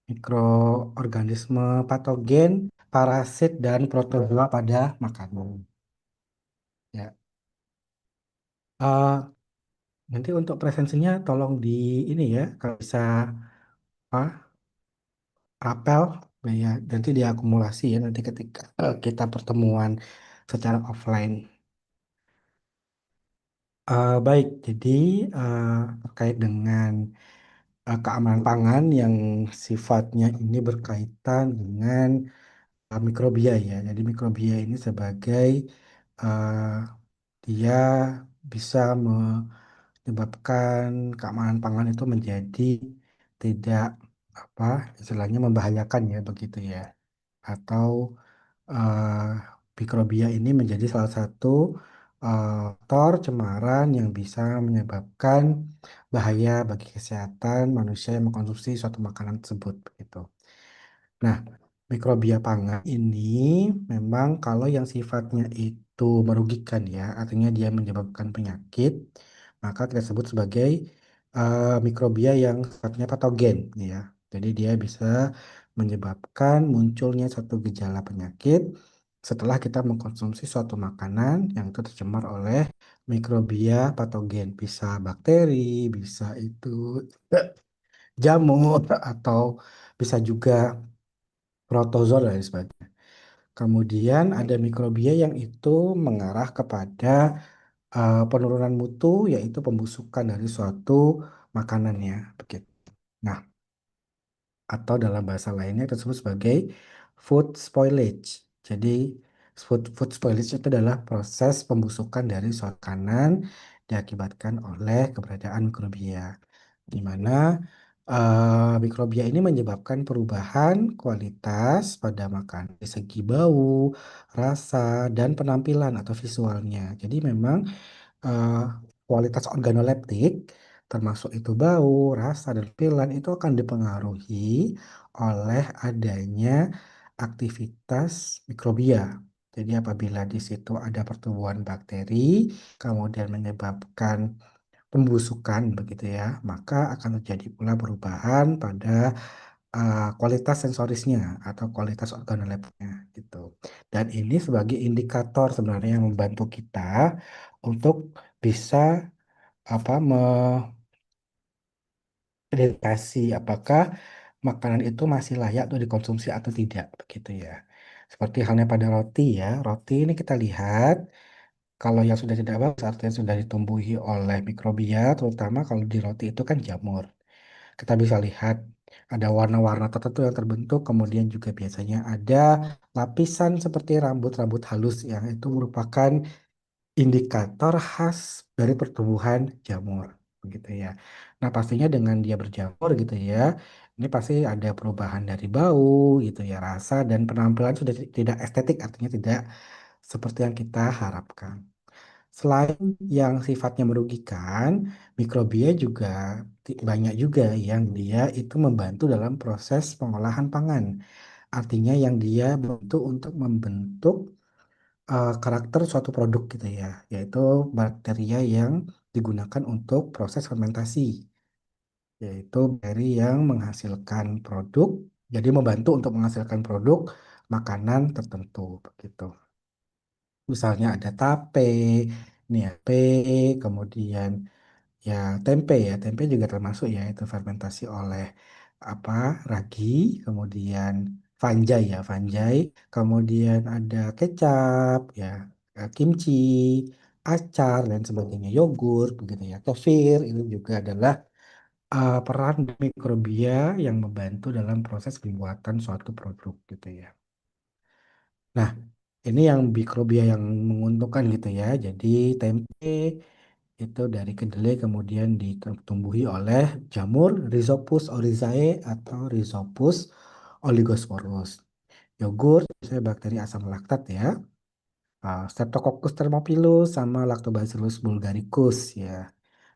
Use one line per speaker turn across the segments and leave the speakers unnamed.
mikroorganisme patogen, parasit, dan protozoa pada makanan. Ya, Eh, nanti untuk presensinya tolong di ini ya, kalau bisa apa, rapel, ya, nanti diakumulasi ya nanti ketika kita pertemuan secara offline. Baik, jadi eh, terkait dengan keamanan pangan yang sifatnya ini berkaitan dengan mikrobia ya. Jadi mikrobia ini sebagai eh, dia bisa menyebabkan keamanan pangan itu menjadi tidak apa istilahnya membahayakan ya begitu ya. Atau eh, mikrobia ini menjadi salah satu faktor cemaran yang bisa menyebabkan bahaya bagi kesehatan manusia yang mengkonsumsi suatu makanan tersebut begitu. Nah, mikrobia pangan ini memang kalau yang sifatnya itu merugikan ya, artinya dia menyebabkan penyakit, maka kita sebut sebagai mikrobia yang sifatnya patogen ya. Jadi dia bisa menyebabkan munculnya suatu gejala penyakit setelah kita mengkonsumsi suatu makanan yang itu tercemar oleh mikrobia patogen. Bisa bakteri, bisa itu jamur atau bisa juga protozoa dan lain sebagainya. Kemudian ada mikrobia yang itu mengarah kepada penurunan mutu, yaitu pembusukan dari suatu makanannya. Begitu. Nah, atau dalam bahasa lainnya tersebut sebagai food spoilage. Jadi, food spoilage itu adalah proses pembusukan dari suatu makanan diakibatkan oleh keberadaan mikrobia di mana mikrobia ini menyebabkan perubahan kualitas pada makanan dari segi bau, rasa, dan penampilan atau visualnya. Jadi memang eh, kualitas organoleptik, termasuk itu bau, rasa, dan tampilan itu akan dipengaruhi oleh adanya aktivitas mikrobia. Jadi apabila di situ ada pertumbuhan bakteri, kemudian menyebabkan pembusukan begitu ya, maka akan terjadi pula perubahan pada kualitas sensorisnya atau kualitas organolepnya gitu. Dan ini sebagai indikator sebenarnya yang membantu kita untuk bisa apa mengidentifikasi apakah makanan itu masih layak untuk dikonsumsi atau tidak begitu ya. Seperti halnya pada roti ya, roti ini kita lihat kalau yang sudah tidak bagus artinya sudah ditumbuhi oleh mikrobia, terutama kalau di roti itu kan jamur. Kita bisa lihat ada warna-warna tertentu yang terbentuk, kemudian juga biasanya ada lapisan seperti rambut-rambut halus yang itu merupakan indikator khas dari pertumbuhan jamur, begitu ya. Nah, pastinya dengan dia berjamur gitu ya, ini pasti ada perubahan dari bau gitu ya, rasa dan penampilan sudah tidak estetik, artinya tidak seperti yang kita harapkan. Selain yang sifatnya merugikan, mikrobia juga banyak juga yang dia itu membantu dalam proses pengolahan pangan. Artinya yang dia bantu untuk membentuk karakter suatu produk gitu ya, yaitu bakteria yang digunakan untuk proses fermentasi, yaitu bakteri yang menghasilkan produk, jadi membantu untuk menghasilkan produk makanan tertentu begitu. Misalnya ada tape, nih ya, kemudian ya, tempe juga termasuk ya itu fermentasi oleh apa ragi, kemudian fungi, kemudian ada kecap ya, kimchi, acar dan sebagainya, yogurt begitu ya, kefir itu juga adalah peran mikrobia yang membantu dalam proses pembuatan suatu produk gitu ya. Nah, ini yang mikrobia yang menguntungkan gitu ya. Jadi tempe itu dari kedelai kemudian ditumbuhi oleh jamur Rhizopus oryzae atau Rhizopus oligosporus. Yogurt saya bakteri asam laktat ya. Streptococcus thermophilus sama Lactobacillus bulgaricus ya.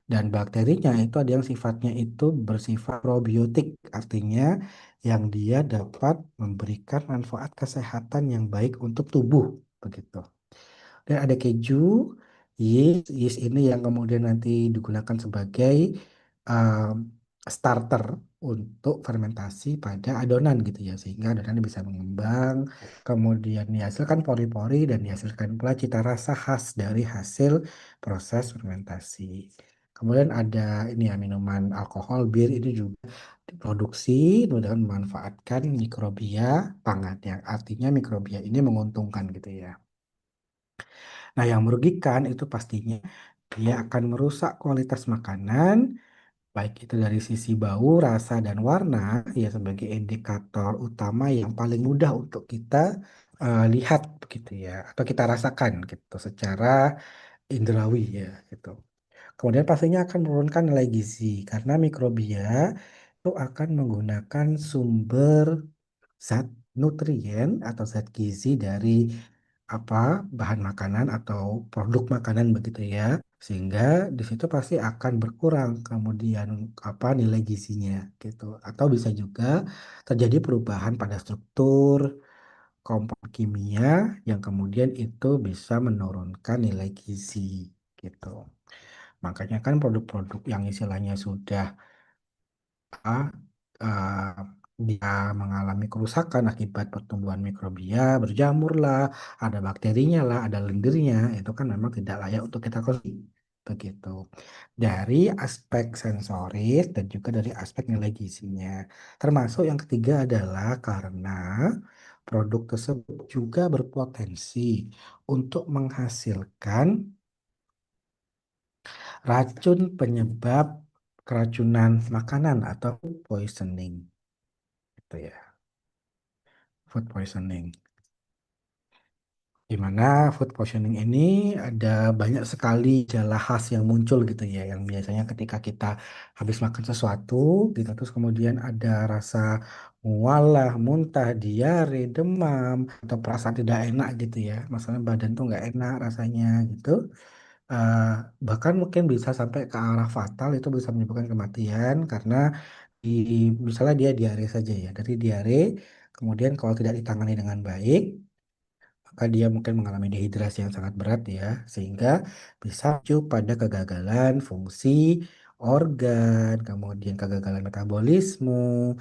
Dan bakterinya itu ada yang sifatnya itu bersifat probiotik, artinya yang dia dapat memberikan manfaat kesehatan yang baik untuk tubuh begitu. Dan ada keju, yeast ini yang kemudian nanti digunakan sebagai um, starter untuk fermentasi pada adonan gitu ya, sehingga adonannya bisa mengembang, kemudian dihasilkan pori-pori dan dihasilkan pula cita rasa khas dari hasil proses fermentasi. Kemudian ada ini ya, minuman alkohol bir ini juga diproduksi dengan memanfaatkan mikrobia pangan, yang artinya mikrobia ini menguntungkan gitu ya. Nah, yang merugikan itu pastinya dia akan merusak kualitas makanan, baik itu dari sisi bau, rasa, dan warna, ya sebagai indikator utama yang paling mudah untuk kita lihat begitu ya, atau kita rasakan gitu secara indrawi ya gitu. Kemudian pastinya akan menurunkan nilai gizi karena mikrobia itu akan menggunakan sumber zat nutrien atau zat gizi dari apa bahan makanan atau produk makanan begitu ya, sehingga di situ pasti akan berkurang kemudian apa nilai gizinya gitu, atau bisa juga terjadi perubahan pada struktur kompon kimia yang kemudian itu bisa menurunkan nilai gizi gitu. Makanya kan produk-produk yang istilahnya sudah ah, eh, dia mengalami kerusakan akibat pertumbuhan mikrobia, berjamur lah, ada bakterinya lah, ada lendirnya, itu kan memang tidak layak untuk kita konsumsi. Begitu. Dari aspek sensoris dan juga dari aspek nilai gizinya. Termasuk yang ketiga adalah karena produk tersebut juga berpotensi untuk menghasilkan racun penyebab keracunan makanan atau poisoning gitu ya, food poisoning. Di mana food poisoning ini ada banyak sekali gejala khas yang muncul gitu ya, yang biasanya ketika kita habis makan sesuatu gitu, terus kemudian ada rasa mual lah, muntah, diare, demam, atau perasaan tidak enak gitu ya, masalah badan tuh nggak enak rasanya gitu. Eh, Bahkan mungkin bisa sampai ke arah fatal, itu bisa menyebabkan kematian karena di, misalnya dia diare saja ya, dari diare kemudian kalau tidak ditangani dengan baik maka dia mungkin mengalami dehidrasi yang sangat berat ya, sehingga bisa memicu pada kegagalan fungsi organ, kemudian kegagalan metabolisme,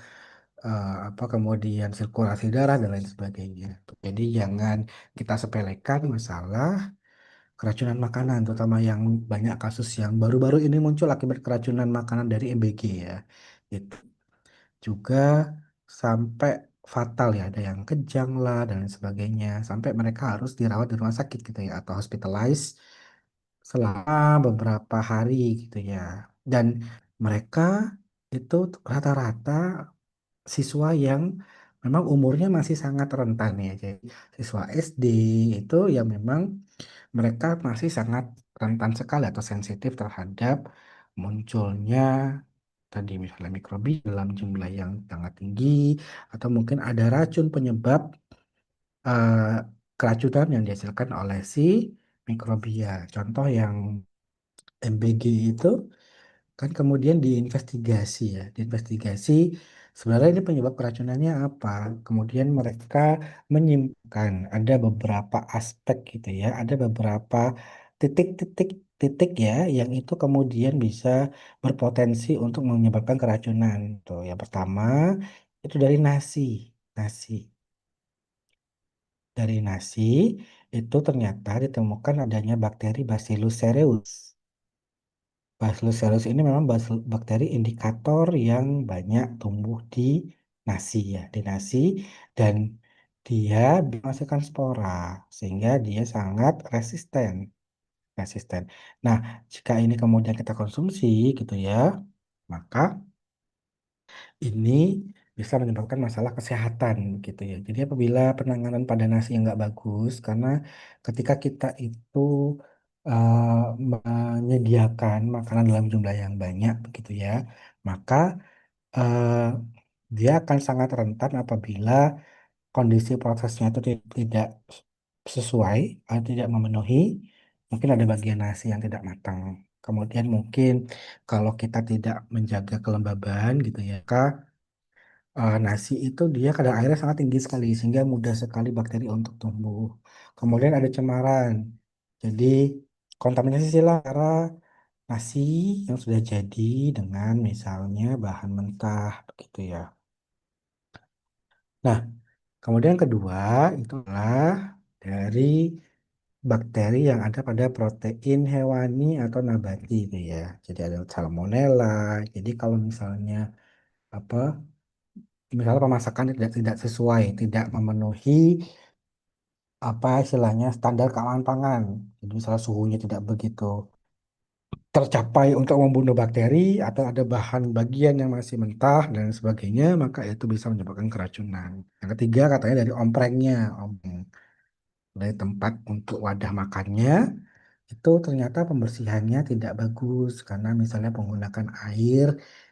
apa kemudian sirkulasi darah dan lain sebagainya. Jadi jangan kita sepelekan masalah keracunan makanan, terutama yang banyak kasus yang baru-baru ini muncul akibat keracunan makanan dari MBG ya. Itu juga sampai fatal ya, ada yang kejang lah dan lain sebagainya, sampai mereka harus dirawat di rumah sakit gitu ya, atau hospitalized selama beberapa hari gitu ya. Dan mereka itu rata-rata siswa yang memang umurnya masih sangat rentan ya. Jadi siswa SD itu ya memang mereka masih sangat rentan sekali atau sensitif terhadap munculnya tadi misalnya mikrobi dalam jumlah yang sangat tinggi, atau mungkin ada racun penyebab eh, keracunan yang dihasilkan oleh si mikrobia. Contoh yang MBG itu kan kemudian diinvestigasi ya, diinvestigasi sebenarnya ini penyebab keracunannya apa. Kemudian mereka menyimpulkan ada beberapa aspek gitu ya, ada beberapa titik-titik titik ya yang itu kemudian bisa berpotensi untuk menyebabkan keracunan. Tuh, yang pertama itu dari nasi. Nasi. Dari nasi itu ternyata ditemukan adanya bakteri Bacillus cereus. Bacillus cereus ini memang bakteri indikator yang banyak tumbuh di nasi ya, di nasi, dan dia menghasilkan spora sehingga dia sangat resisten, resisten. Nah, jika ini kemudian kita konsumsi gitu ya, maka ini bisa menyebabkan masalah kesehatan gitu ya. Jadi apabila penanganan pada nasi yang nggak bagus, karena ketika kita itu menyediakan makanan dalam jumlah yang banyak begitu ya, maka eh, dia akan sangat rentan apabila kondisi prosesnya itu tidak sesuai atau tidak memenuhi. Mungkin ada bagian nasi yang tidak matang. Kemudian mungkin kalau kita tidak menjaga kelembaban gitu ya, Kak, nasi itu dia kadar airnya sangat tinggi sekali sehingga mudah sekali bakteri untuk tumbuh. Kemudian ada cemaran. Jadi kontaminasi silang nasi yang sudah jadi dengan misalnya bahan mentah begitu ya. Nah, kemudian kedua itu adalah dari bakteri yang ada pada protein hewani atau nabati itu ya. Jadi ada salmonella. Jadi kalau misalnya apa misalnya pemasakan tidak tidak sesuai, tidak memenuhi apa istilahnya standar keamanan pangan. Jadi misalnya suhunya tidak begitu tercapai untuk membunuh bakteri atau ada bahan bagian yang masih mentah dan sebagainya, maka itu bisa menyebabkan keracunan. Yang ketiga katanya dari omprengnya, dari tempat untuk wadah makannya itu ternyata pembersihannya tidak bagus karena misalnya menggunakan air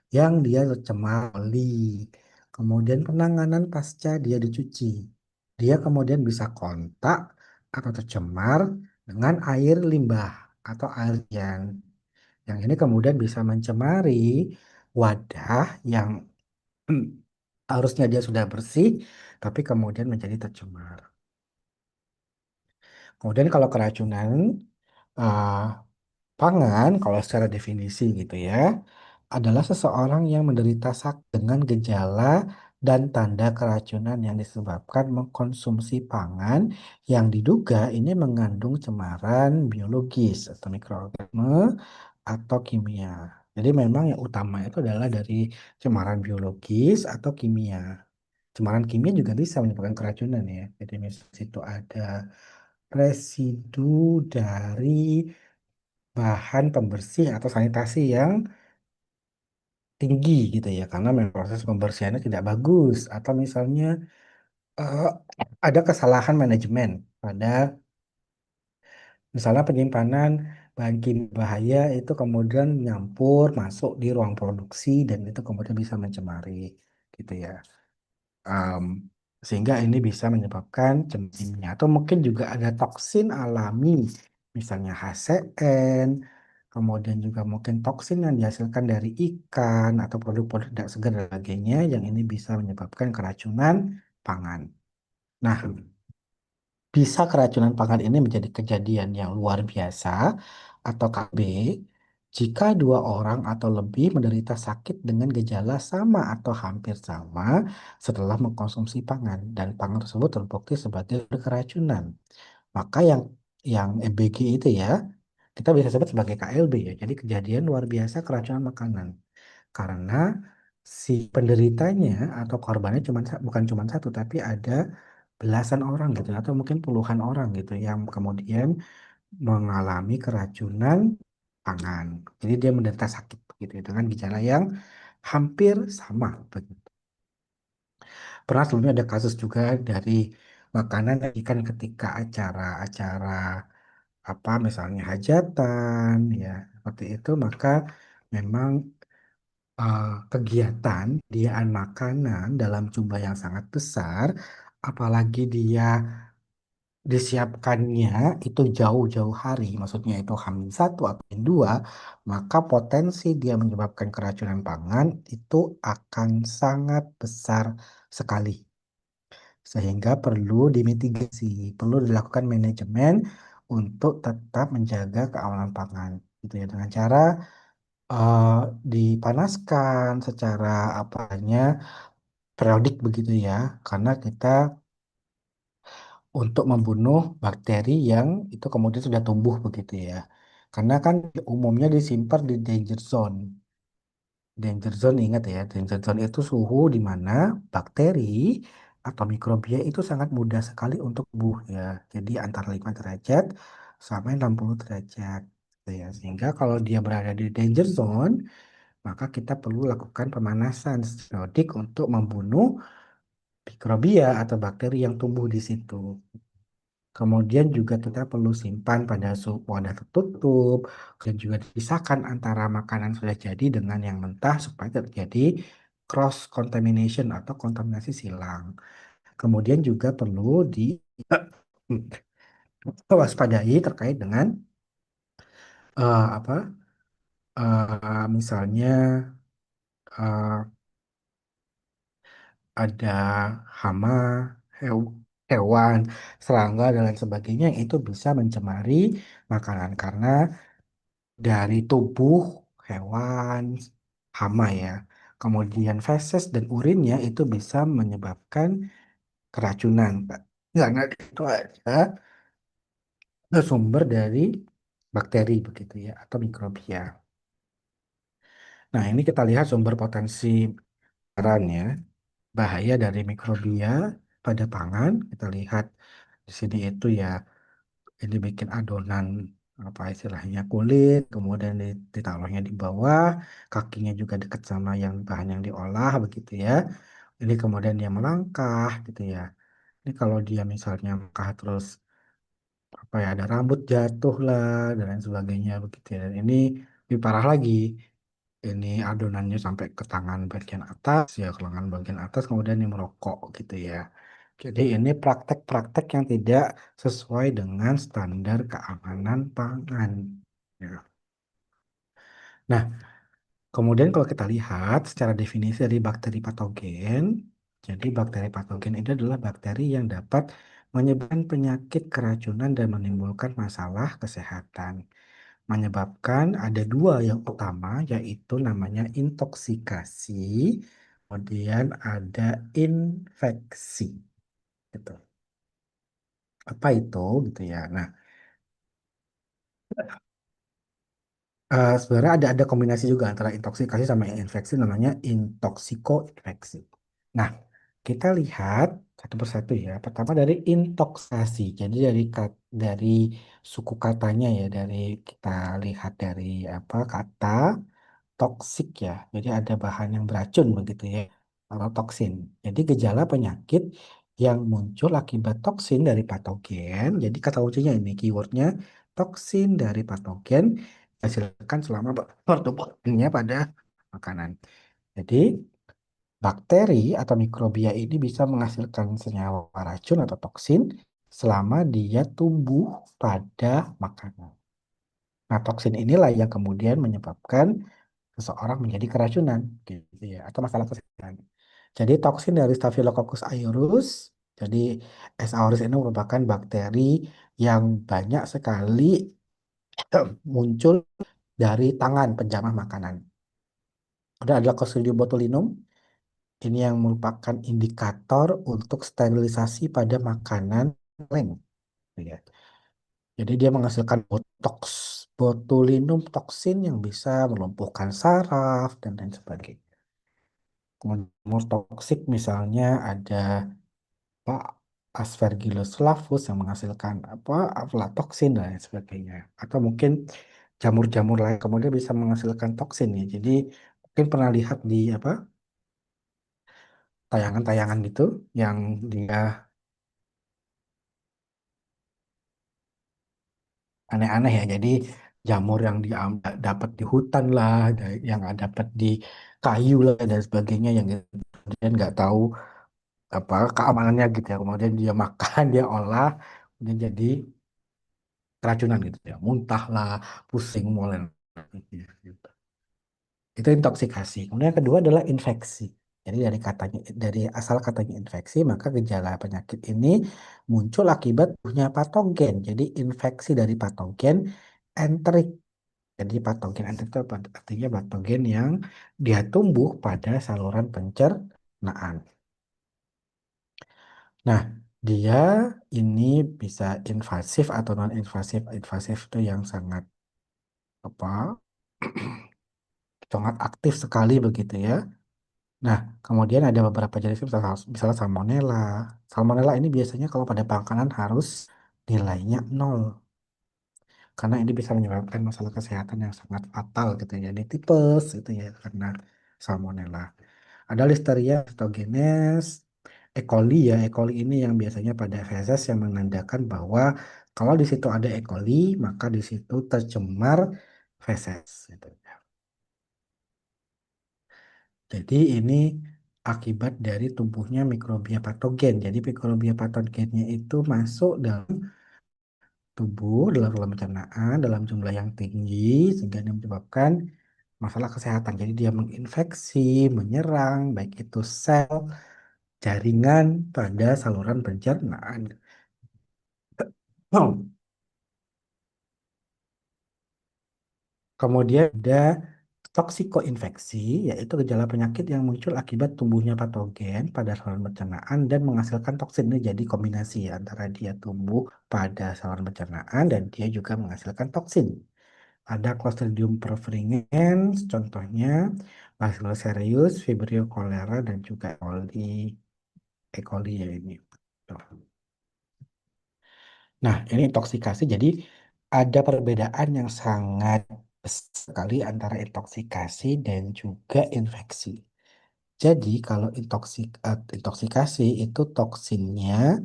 yang dia tercemar oli. Kemudian penanganan pasca dia dicuci. Dia kemudian bisa kontak atau tercemar dengan air limbah atau air yang ini kemudian bisa mencemari wadah yang harusnya dia sudah bersih tapi kemudian menjadi tercemar. Kemudian kalau keracunan eh, pangan, kalau secara definisi gitu ya, adalah seseorang yang menderita sakit dengan gejala dan tanda keracunan yang disebabkan mengkonsumsi pangan yang diduga ini mengandung cemaran biologis atau mikroorganisme atau kimia. Jadi memang yang utama itu adalah dari cemaran biologis atau kimia. Cemaran kimia juga bisa menyebabkan keracunan ya. Jadi misalnya situ ada residu dari bahan pembersih atau sanitasi yang tinggi gitu ya karena memang proses pembersihannya tidak bagus atau misalnya eh, ada kesalahan manajemen pada misalnya penyimpanan bahan kimia bahaya itu kemudian nyampur masuk di ruang produksi dan itu kemudian bisa mencemari gitu ya. Em, Sehingga ini bisa menyebabkan cemarinya atau mungkin juga ada toksin alami misalnya HCN kemudian juga mungkin toksin yang dihasilkan dari ikan atau produk-produk tidak segar dan sebagainya yang ini bisa menyebabkan keracunan pangan. Nah, bisa keracunan pangan ini menjadi kejadian yang luar biasa atau KB jika dua orang atau lebih menderita sakit dengan gejala sama atau hampir sama setelah mengkonsumsi pangan dan pangan tersebut terbukti sebagai keracunan. Maka yang EBG itu ya kita bisa sebut sebagai KLB ya. Jadi kejadian luar biasa keracunan makanan karena si penderitanya atau korbannya bukan cuma satu tapi ada belasan orang gitu atau mungkin puluhan orang gitu yang kemudian mengalami keracunan pangan. Jadi dia menderita sakit gitu ya, dengan gejala yang hampir sama begitu. Pernah sebelumnya ada kasus juga dari makanan yang ikan ketika acara-acara apa misalnya hajatan ya seperti itu maka memang kegiatan diaan makanan dalam jumlah yang sangat besar apalagi dia disiapkannya itu jauh-jauh hari, maksudnya itu Hamin satu atau Hamin dua, maka potensi dia menyebabkan keracunan pangan itu akan sangat besar sekali. Sehingga perlu dimitigasi, perlu dilakukan manajemen untuk tetap menjaga keamanan pangan. Gitu ya, dengan cara eh, dipanaskan secara apanya periodik begitu ya, karena kita untuk membunuh bakteri yang itu kemudian sudah tumbuh begitu ya. Karena kan umumnya disimpan di danger zone. Danger zone ingat ya, danger zone itu suhu di mana bakteri atau mikrobia itu sangat mudah sekali untuk tumbuh ya. Jadi antara 5 derajat sampai 60 derajat. Gitu ya. Sehingga kalau dia berada di danger zone, maka kita perlu lakukan pemanasan periodik untuk membunuh mikrobia atau bakteri yang tumbuh di situ. Kemudian juga kita perlu simpan pada wadah tertutup dan juga dipisahkan antara makanan sudah jadi dengan yang mentah supaya tidak terjadi cross contamination atau kontaminasi silang. Kemudian juga perlu diwaspadai terkait dengan apa misalnya eh, ada hama, hewan, serangga dan lain sebagainya yang itu bisa mencemari makanan karena dari tubuh hewan, hama ya. Kemudian feses dan urinnya itu bisa menyebabkan keracunan, Pak. Karena itu ada sumber dari bakteri begitu ya atau mikrobia. Nah, ini kita lihat sumber potensi perannya, bahaya dari mikrobia pada pangan. Kita lihat di sini itu ya, ini bikin adonan apa istilahnya kulit, kemudian ditaruhnya di bawah, kakinya juga dekat sama yang bahan yang diolah begitu ya. Ini kemudian dia melangkah gitu ya. Ini kalau dia misalnya langkah terus apa ya ada rambut jatuh lah dan lain sebagainya begitu ya. Dan ini lebih parah lagi. Ini adonannya sampai ke tangan bagian atas ya, ke lengan bagian atas kemudian ini merokok gitu ya. Jadi ini praktek-praktek yang tidak sesuai dengan standar keamanan pangan. Ya. Nah, kemudian kalau kita lihat secara definisi dari bakteri patogen, jadi bakteri patogen itu adalah bakteri yang dapat menyebabkan penyakit keracunan dan menimbulkan masalah kesehatan. Menyebabkan ada dua yang utama, yaitu namanya intoksikasi, kemudian ada infeksi. Gitu. Apa itu gitu ya? Nah, sebenarnya ada kombinasi juga antara intoksikasi sama infeksi namanya intoksikoinfeksi. Nah, kita lihat satu persatu ya. Pertama dari intoksasi. Jadi dari suku katanya ya, dari kita lihat dari apa kata toksik ya. Jadi ada bahan yang beracun begitu ya, atau toksin. Jadi gejala penyakit yang muncul akibat toksin dari patogen. Jadi kata kuncinya ini keywordnya toksin dari patogen dihasilkan selama pertumbuhannya pada makanan. Jadi bakteri atau mikrobia ini bisa menghasilkan senyawa racun atau toksin selama dia tumbuh pada makanan. Nah, toksin inilah yang kemudian menyebabkan seseorang menjadi keracunan gitu ya atau masalah kesehatan. Jadi toksin dari Staphylococcus aureus, jadi S. aureus ini merupakan bakteri yang banyak sekali muncul dari tangan penjamah makanan. Kemudian adalah Clostridium botulinum, ini yang merupakan indikator untuk sterilisasi pada makanan leng. Ya. Jadi dia menghasilkan botox, botulinum toksin yang bisa melumpuhkan saraf dan lain sebagainya. Kemudian toksik misalnya ada apa Aspergillus flavus yang menghasilkan apa aflatoksin dan lain sebagainya. Atau mungkin jamur-jamur lain kemudian bisa menghasilkan toksin ya. Jadi mungkin pernah lihat di apa tayangan-tayangan gitu yang dia aneh-aneh ya. Jadi jamur yang dia dapat di hutan lah, yang dapat di kayu lah dan sebagainya yang kemudian nggak tahu apa keamanannya gitu ya. Kemudian dia makan, dia olah, kemudian jadi keracunan gitu ya. Muntah lah, pusing, mual gitu. Itu intoksikasi. Kemudian yang kedua adalah infeksi. Jadi dari asal katanya infeksi, maka gejala penyakit ini muncul akibat punya patogen. Jadi infeksi dari patogen enterik. Jadi patogen enterik itu artinya patogen yang dia tumbuh pada saluran pencernaan. Nah, dia ini bisa invasif atau non invasif. Invasif itu yang sangat apa? Sangat aktif sekali begitu ya. Nah, kemudian ada beberapa jenis misalnya salmonella. Salmonella ini biasanya kalau pada makanan harus nilainya nol karena ini bisa menyebabkan masalah kesehatan yang sangat fatal gitu ya. Jadi tipes gitu ya karena salmonella. Ada Listeria pathogenes, E. coli ya. E. coli ini yang biasanya pada feses yang menandakan bahwa kalau di situ ada E. coli, maka di situ tercemar feses gitu. Jadi ini akibat dari tumbuhnya mikrobia patogen. Jadi mikrobia patogennya itu masuk dalam tubuh, dalam saluran pencernaan, dalam jumlah yang tinggi, sehingga ini menyebabkan masalah kesehatan. Jadi dia menginfeksi, menyerang, baik itu sel, jaringan pada saluran pencernaan. Oh, Kemudian ada toksikoinfeksi, yaitu gejala penyakit yang muncul akibat tumbuhnya patogen pada saluran pencernaan dan menghasilkan toksin. Ini jadi kombinasi ya, antara dia tumbuh pada saluran pencernaan dan dia juga menghasilkan toksin. Ada Clostridium perfringens, contohnya Bacillus cereus, Vibrio cholera, dan juga E. coli ya ini. Tuh. Nah, ini intoksikasi. Jadi ada perbedaan yang sangat besar sekali antara intoksikasi dan juga infeksi. Jadi kalau intoksikasi itu toksinnya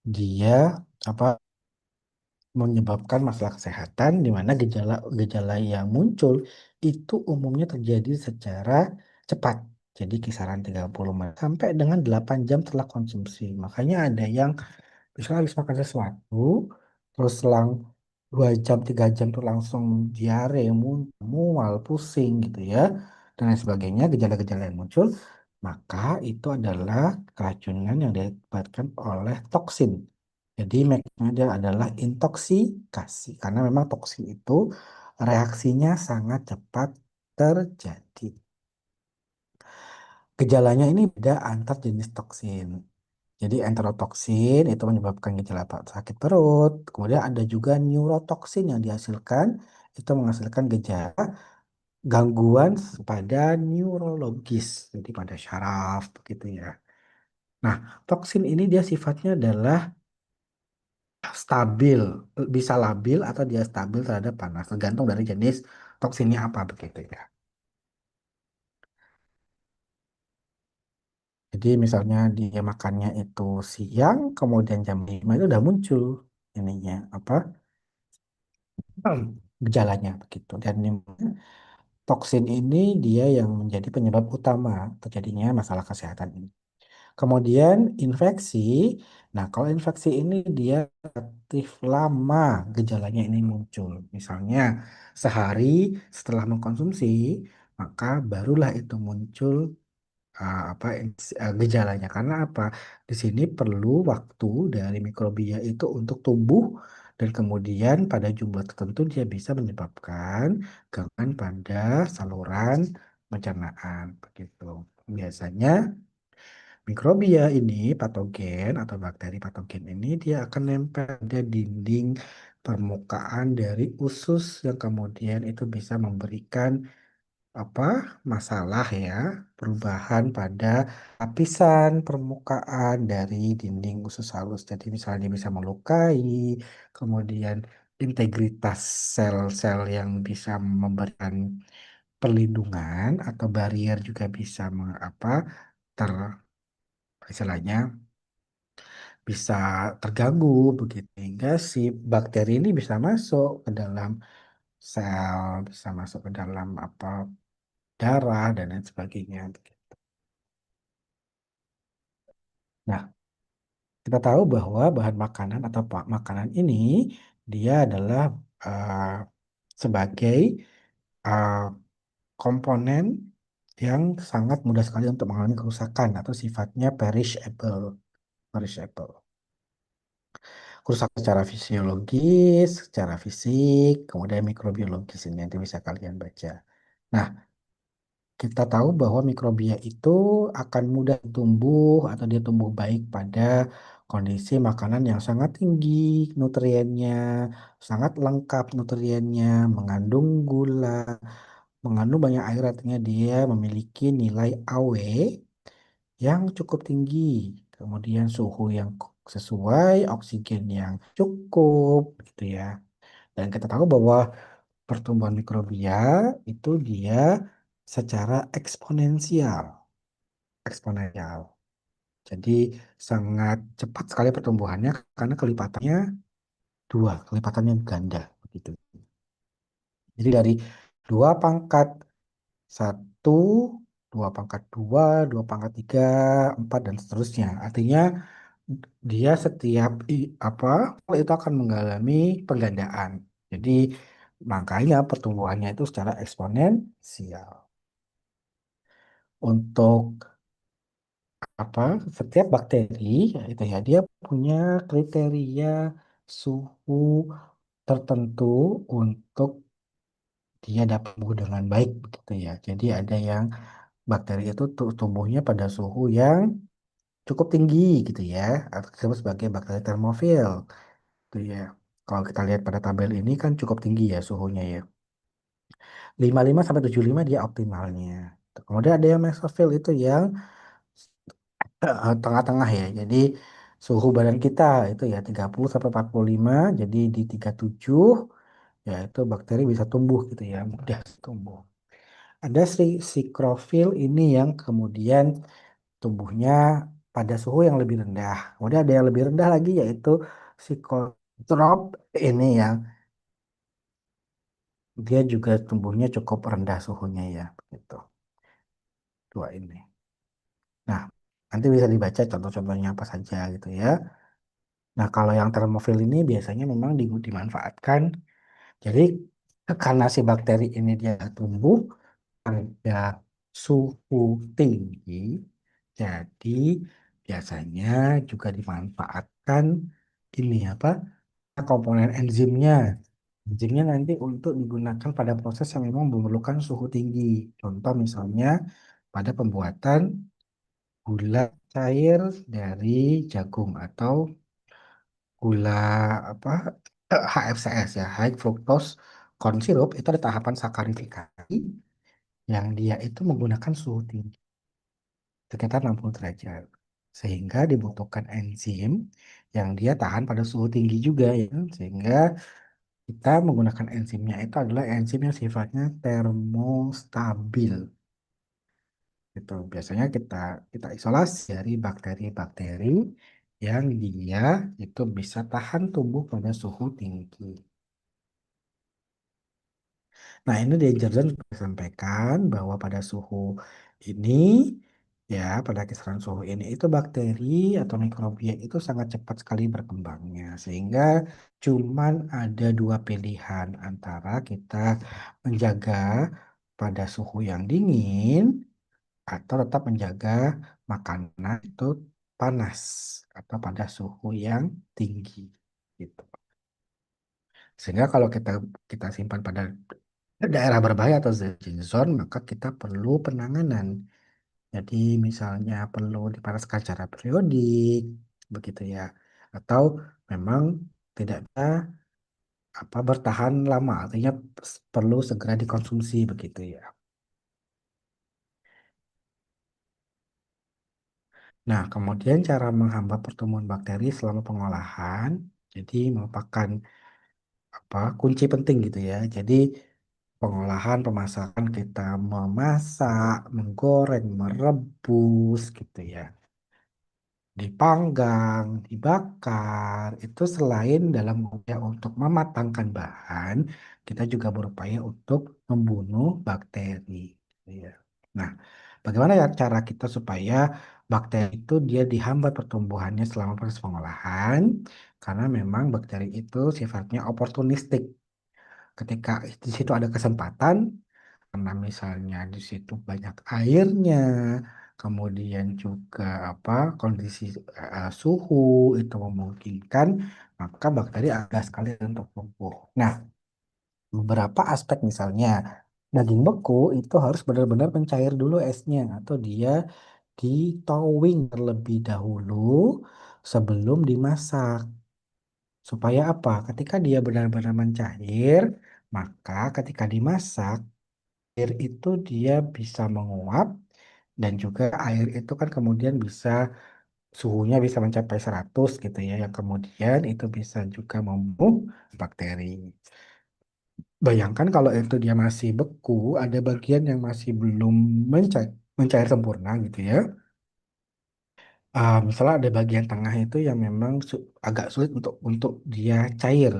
dia apa menyebabkan masalah kesehatan di mana gejala-gejala yang muncul itu umumnya terjadi secara cepat. Jadi kisaran 30 menit sampai dengan 8 jam setelah konsumsi. Makanya ada yang misalnya habis makan sesuatu, terus selang 2 jam, 3 jam tuh langsung diare, mual, pusing gitu ya, dan lain sebagainya, gejala-gejala yang muncul, maka itu adalah keracunan yang diakibatkan oleh toksin. Jadi mekanisme dia adalah intoksikasi, karena memang toksin itu reaksinya sangat cepat terjadi. Gejalanya ini beda antar jenis toksin. Jadi enterotoksin itu menyebabkan gejala sakit perut. Kemudian ada juga neurotoksin yang dihasilkan, itu menghasilkan gejala gangguan pada neurologis, jadi pada syaraf begitu ya. Nah, toksin ini dia sifatnya adalah stabil, bisa labil atau dia stabil terhadap panas, tergantung dari jenis toksinnya apa begitu ya. Jadi misalnya dia makannya itu siang, kemudian jam 5 itu udah muncul ininya apa gejalanya begitu. Dan toksin ini dia yang menjadi penyebab utama terjadinya masalah kesehatan ini. Kemudian infeksi. Nah, kalau infeksi ini dia relatif lama gejalanya ini muncul. Misalnya sehari setelah mengkonsumsi, maka barulah itu muncul gejalanya. Karena apa? Di sini perlu waktu dari mikrobia itu untuk tumbuh dan kemudian pada jumlah tertentu dia bisa menyebabkan gangguan pada saluran pencernaan begitu. Biasanya mikrobia ini patogen atau bakteri patogen ini dia akan nempel pada dinding permukaan dari usus yang kemudian itu bisa memberikan apa masalah ya, perubahan pada lapisan permukaan dari dinding usus halus. Jadi misalnya dia bisa melukai, kemudian integritas sel-sel yang bisa memberikan perlindungan atau barrier juga bisa ter istilahnya bisa terganggu begitu, hingga si bakteri ini bisa masuk ke dalam sel, bisa masuk ke dalam darah dan lain sebagainya. Nah, kita tahu bahwa bahan makanan atau makanan ini dia adalah eh, sebagai eh, komponen yang sangat mudah sekali untuk mengalami kerusakan atau sifatnya perishable. Perishable. Kerusakan secara fisiologis, secara fisik, kemudian mikrobiologis ini nanti bisa kalian baca. Nah, kita tahu bahwa mikrobia itu akan mudah tumbuh atau dia tumbuh baik pada kondisi makanan yang sangat tinggi nutriennya, sangat lengkap nutriennya, mengandung gula, mengandung banyak air, artinya dia memiliki nilai AW yang cukup tinggi, kemudian suhu yang sesuai, oksigen yang cukup, gitu ya. Dan kita tahu bahwa pertumbuhan mikrobia itu dia secara eksponensial, eksponensial. Jadi sangat cepat sekali pertumbuhannya karena kelipatannya dua, kelipatannya ganda begitu. Jadi dari 2 pangkat 1, 2 pangkat 2, 2 pangkat 3, 4 dan seterusnya. Artinya dia setiap itu akan mengalami penggandaan. Jadi makanya pertumbuhannya itu secara eksponensial. Untuk apa setiap bakteri ya itu ya dia punya kriteria suhu tertentu untuk dia dapat tumbuh dengan baik begitu ya. Jadi ada yang bakteri itu tumbuhnya pada suhu yang cukup tinggi gitu ya, atau disebut sebagai bakteri termofil gitu ya. Kalau kita lihat pada tabel ini kan cukup tinggi ya suhunya ya. 55 sampai 75 dia optimalnya. Kemudian ada yang mesofil itu yang tengah-tengah ya. Jadi suhu badan kita itu ya 30 sampai 45, jadi di 37 ya itu bakteri bisa tumbuh gitu ya, mudah tumbuh. Ada sikrofil ini yang kemudian tumbuhnya pada suhu yang lebih rendah. Kemudian ada yang lebih rendah lagi yaitu psikotrop ini yang dia juga tumbuhnya cukup rendah suhunya ya, gitu. Dua ini. Nah, nanti bisa dibaca contoh-contohnya apa saja gitu ya. Nah, kalau yang termofil ini biasanya memang dimanfaatkan. Jadi karena si bakteri ini dia tumbuh pada suhu tinggi, jadi biasanya juga dimanfaatkan ini apa komponen enzimnya. Enzimnya nanti untuk digunakan pada proses yang memang memerlukan suhu tinggi. Contoh misalnya pada pembuatan gula cair dari jagung atau gula apa HFCS ya, high fructose corn syrup itu ada tahapan sakarifikasi yang dia itu menggunakan suhu tinggi sekitar 60 derajat. Sehingga dibutuhkan enzim yang dia tahan pada suhu tinggi juga ya. Sehingga kita menggunakan enzimnya itu adalah enzim yang sifatnya termostabil. Gitu. Biasanya kita isolasi dari bakteri-bakteri yang dia itu bisa tahan tumbuh pada suhu tinggi. Nah, ini di Jergen juga sampaikan bahwa pada suhu ini, ya, pada kisaran suhu ini, itu bakteri atau mikrobia itu sangat cepat sekali berkembangnya. Sehingga cuman ada dua pilihan antara kita menjaga pada suhu yang dingin atau tetap menjaga makanan itu panas atau pada suhu yang tinggi. Gitu. Sehingga kalau kita simpan pada daerah berbahaya atau zone zone, maka kita perlu penanganan. Jadi misalnya perlu dipanaskan secara periodik, begitu ya. Atau memang tidak bisa bertahan lama, artinya perlu segera dikonsumsi begitu ya. Nah, kemudian cara menghambat pertumbuhan bakteri selama pengolahan, jadi merupakan kunci penting gitu ya. Jadi pengolahan, pemasakan kita memasak, menggoreng, merebus gitu ya. Dipanggang, dibakar, itu selain dalam upaya untuk mematangkan bahan, kita juga berupaya untuk membunuh bakteri. Gitu ya. Nah, bagaimana ya cara kita supaya bakteri itu dia dihambat pertumbuhannya selama proses pengolahan? Karena memang bakteri itu sifatnya oportunistik. Ketika di situ ada kesempatan, karena misalnya di situ banyak airnya, kemudian juga kondisi suhu itu memungkinkan, maka bakteri ada sekali untuk tumbuh. Nah, beberapa aspek misalnya daging beku itu harus benar-benar mencair dulu esnya atau dia di thawing terlebih dahulu sebelum dimasak. Supaya apa? Ketika dia benar-benar mencair, maka ketika dimasak air itu dia bisa menguap dan juga air itu kan kemudian bisa suhunya bisa mencapai 100 gitu ya yang kemudian itu bisa juga membunuh bakteri. Bayangkan kalau itu dia masih beku, ada bagian yang masih belum mencair sempurna gitu ya. Misalnya ada bagian tengah itu yang memang agak sulit untuk dia cair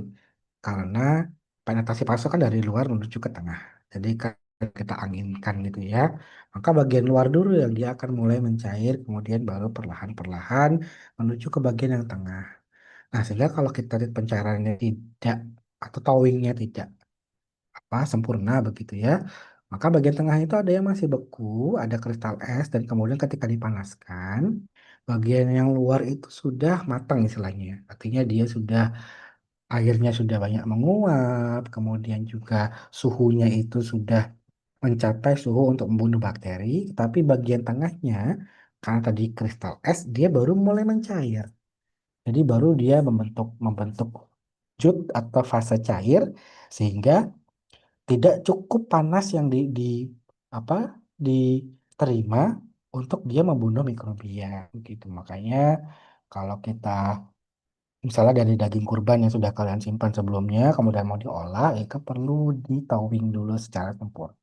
karena penetrasi paso kan dari luar menuju ke tengah. Jadi kan kita anginkan gitu ya, maka bagian luar dulu yang dia akan mulai mencair, kemudian baru perlahan-perlahan menuju ke bagian yang tengah. Nah, sehingga kalau kita lihat pencairannya tidak atau towingnya tidak sempurna begitu ya, maka bagian tengah itu ada yang masih beku, ada kristal es, dan kemudian ketika dipanaskan, bagian yang luar itu sudah matang istilahnya. Artinya dia sudah airnya sudah banyak menguap, kemudian juga suhunya itu sudah mencapai suhu untuk membunuh bakteri, tapi bagian tengahnya, karena tadi kristal es, dia baru mulai mencair. Jadi baru dia membentuk membentuk jut atau fase cair, sehingga tidak cukup panas yang apa diterima untuk dia membunuh mikrobia gitu. Makanya kalau kita misalnya dari daging kurban yang sudah kalian simpan sebelumnya, kemudian mau diolah, itu perlu ditowing dulu secara sempurna.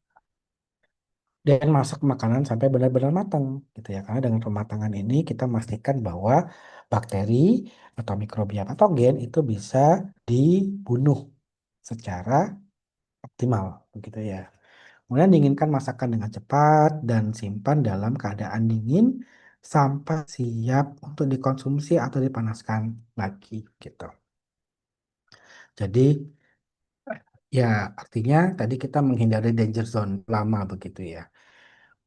Dan masak makanan sampai benar-benar matang, gitu ya. Karena dengan pematangan ini kita memastikan bahwa bakteri atau mikrobia patogen itu bisa dibunuh secara optimal, begitu ya. Kemudian dinginkan masakan dengan cepat dan simpan dalam keadaan dingin sampai siap untuk dikonsumsi atau dipanaskan lagi, gitu. Jadi ya, artinya tadi kita menghindari danger zone lama begitu ya.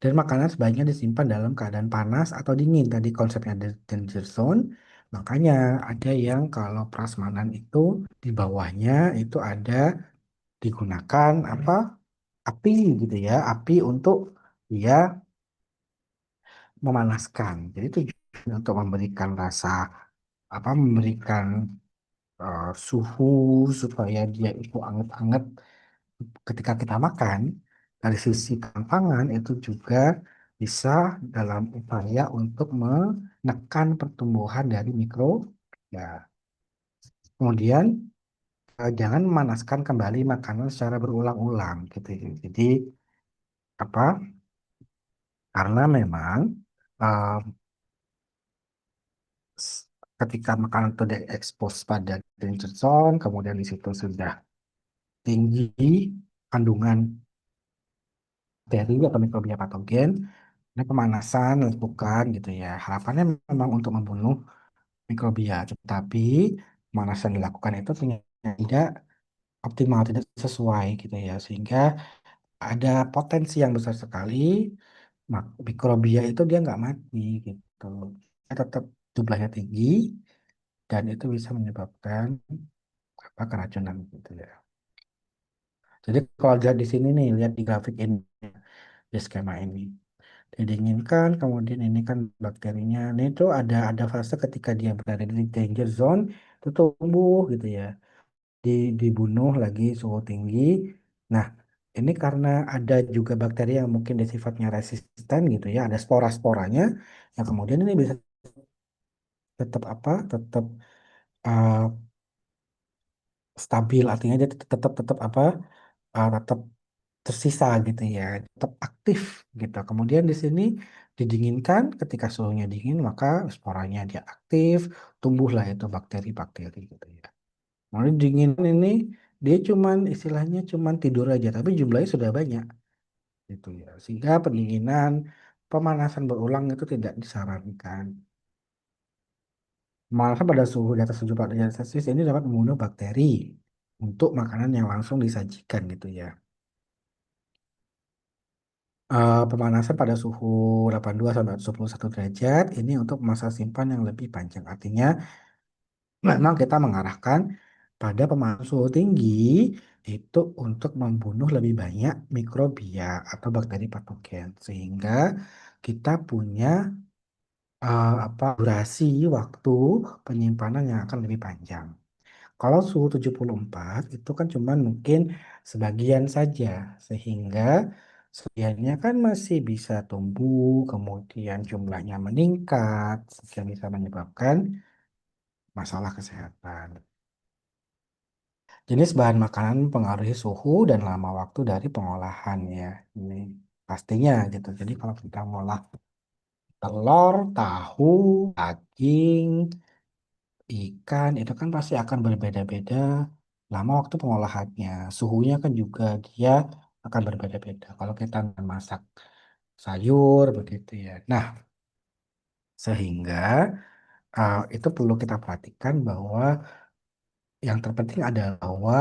Dan makanan sebaiknya disimpan dalam keadaan panas atau dingin. Tadi konsepnya ada danger zone. Makanya ada yang kalau prasmanan itu di bawahnya itu ada digunakan apa? Api gitu ya. Api untuk dia memanaskan. Jadi itu untuk memberikan rasa apa? Memberikan suhu supaya dia itu anget-anget ketika kita makan, dari sisi pangan itu juga bisa dalam upaya untuk menekan pertumbuhan dari mikro. Ya, kemudian jangan memanaskan kembali makanan secara berulang-ulang gitu ya. Jadi apa? Karena memang eh, s- ketika makanan itu diekspos pada danger zone, kemudian di situ sudah tinggi kandungan bakteri atau mikrobia patogen. Ini pemanasan dilakukan gitu ya. Harapannya memang untuk membunuh mikrobia, tetapi pemanasan dilakukan itu ternyata tidak optimal, tidak sesuai gitu ya. Sehingga ada potensi yang besar sekali mikrobia itu dia nggak mati gitu. Dia tetap jumlahnya tinggi dan itu bisa menyebabkan apa keracunan gitu ya. Jadi kalau lihat di sini nih, lihat di grafik ini, di skema ini. Didinginkan, kemudian ini kan bakterinya. Ini tuh ada fase ketika dia berada di danger zone, itu tumbuh gitu ya. Dibunuh lagi suhu tinggi. Nah, ini karena ada juga bakteri yang mungkin dia sifatnya resisten gitu ya, ada spora-sporanya, yang kemudian ini bisa tetap apa, tetap uh, stabil, artinya dia tetap tetap apa, tetap tersisa gitu ya, tetap aktif gitu. Kemudian di sini didinginkan, ketika suhunya dingin maka sporanya dia aktif, tumbuhlah itu bakteri-bakteri gitu ya. Mau dingin ini dia cuman istilahnya cuman tidur aja, tapi jumlahnya sudah banyak gitu ya. Sehingga pendinginan, pemanasan berulang itu tidak disarankan. Pemanasan pada suhu di atas 74 derajat Celcius ini dapat membunuh bakteri untuk makanan yang langsung disajikan gitu ya. Pemanasan pada suhu 82 sampai 101 derajat ini untuk masa simpan yang lebih panjang. Artinya memang kita mengarahkan pada pemanasan suhu tinggi itu untuk membunuh lebih banyak mikrobia atau bakteri patogen sehingga kita punya apa durasi waktu penyimpanan yang akan lebih panjang. Kalau suhu 74 itu kan cuman mungkin sebagian saja sehingga sebagiannya kan masih bisa tumbuh, kemudian jumlahnya meningkat sehingga bisa menyebabkan masalah kesehatan. Jenis bahan makanan mempengaruhi suhu dan lama waktu dari pengolahan ya. Ini pastinya gitu. Jadi kalau kita ngolah telur, tahu, daging, ikan itu kan pasti akan berbeda-beda lama waktu pengolahannya. Suhunya kan juga dia akan berbeda-beda. Kalau kita masak sayur begitu ya. Nah, sehingga itu perlu kita perhatikan bahwa yang terpenting adalah bahwa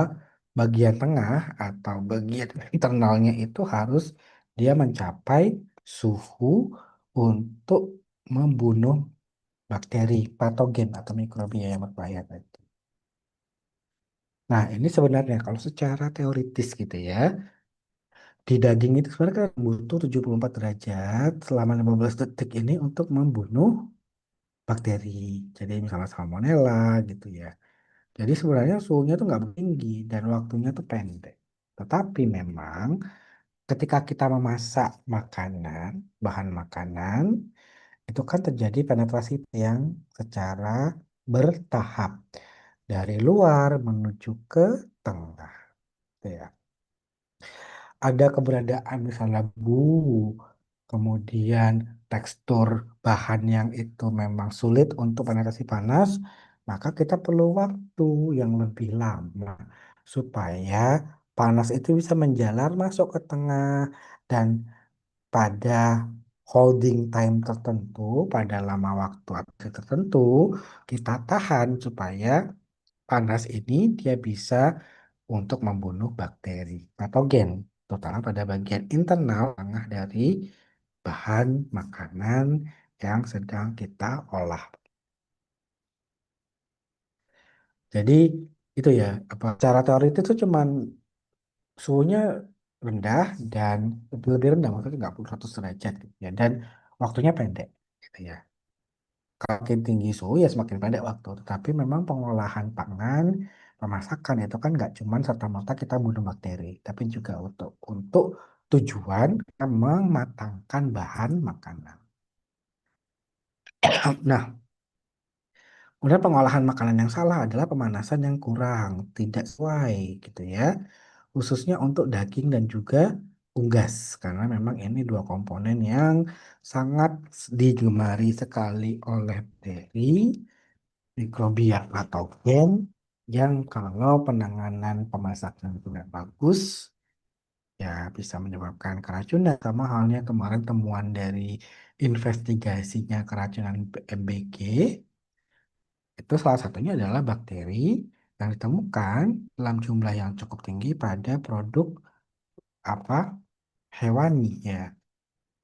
bagian tengah atau bagian internalnya itu harus dia mencapai suhu untuk membunuh bakteri patogen atau mikrobia yang berbahaya tadi. Nah, ini sebenarnya kalau secara teoritis gitu ya, di daging itu sebenarnya kan butuh 74 derajat selama 15 detik ini untuk membunuh bakteri. Jadi misalnya salmonella gitu ya. Jadi sebenarnya suhunya tuh nggak tinggi dan waktunya tuh pendek. Tetapi memang ketika kita memasak makanan, bahan makanan, itu kan terjadi penetrasi yang secara bertahap dari luar menuju ke tengah. Gitu ya. Ada keberadaan misalnya bumbu, kemudian tekstur bahan yang itu memang sulit untuk penetrasi panas, maka kita perlu waktu yang lebih lama supaya panas itu bisa menjalar masuk ke tengah dan pada holding time tertentu, pada lama waktu tertentu, kita tahan supaya panas ini dia bisa untuk membunuh bakteri patogen, terutama pada bagian internal tengah dari bahan makanan yang sedang kita olah. Jadi itu ya, apa cara teori itu tuh cuman suhunya rendah dan lebih rendah, maksudnya nggak perlu 100 derajat gitu ya, dan waktunya pendek gitu ya. Kalau makin tinggi suhu ya semakin pendek waktu, tetapi memang pengolahan pangan, pemasakan itu kan nggak cuma serta-merta kita bunuh bakteri, tapi juga untuk tujuan kita mematangkan bahan makanan. Nah, kemudian pengolahan makanan yang salah adalah pemanasan yang kurang, tidak sesuai gitu ya, khususnya untuk daging dan juga unggas, karena memang ini dua komponen yang sangat digemari sekali oleh bakteri mikrobia patogen yang kalau penanganan pemasakan tidak bagus ya bisa menyebabkan keracunan, sama halnya kemarin temuan dari investigasinya keracunan MBG itu salah satunya adalah bakteri yang ditemukan dalam jumlah yang cukup tinggi pada produk apa hewani ya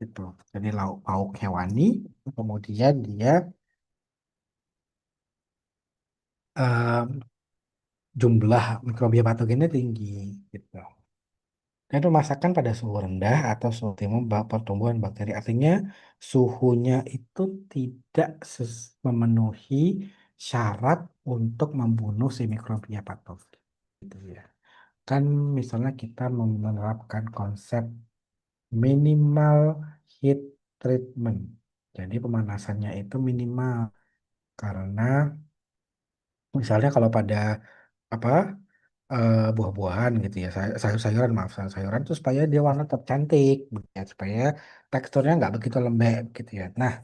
itu, jadi lauk pauk hewani, kemudian dia eh, jumlah mikrobia patogennya tinggi gitu. Dan pemasakan pada suhu rendah atau suhu optimum pertumbuhan bakteri. Artinya suhunya itu tidak memenuhi syarat untuk membunuh si mikrobia patogen. Gitu ya. Kan misalnya kita menerapkan konsep minimal heat treatment. Jadi pemanasannya itu minimal karena misalnya kalau pada apa buah-buahan gitu ya, sayur-sayuran maaf, sayur-sayuran tuh supaya dia warna tetap cantik, gitu ya, supaya teksturnya nggak begitu lembek gitu ya. Nah,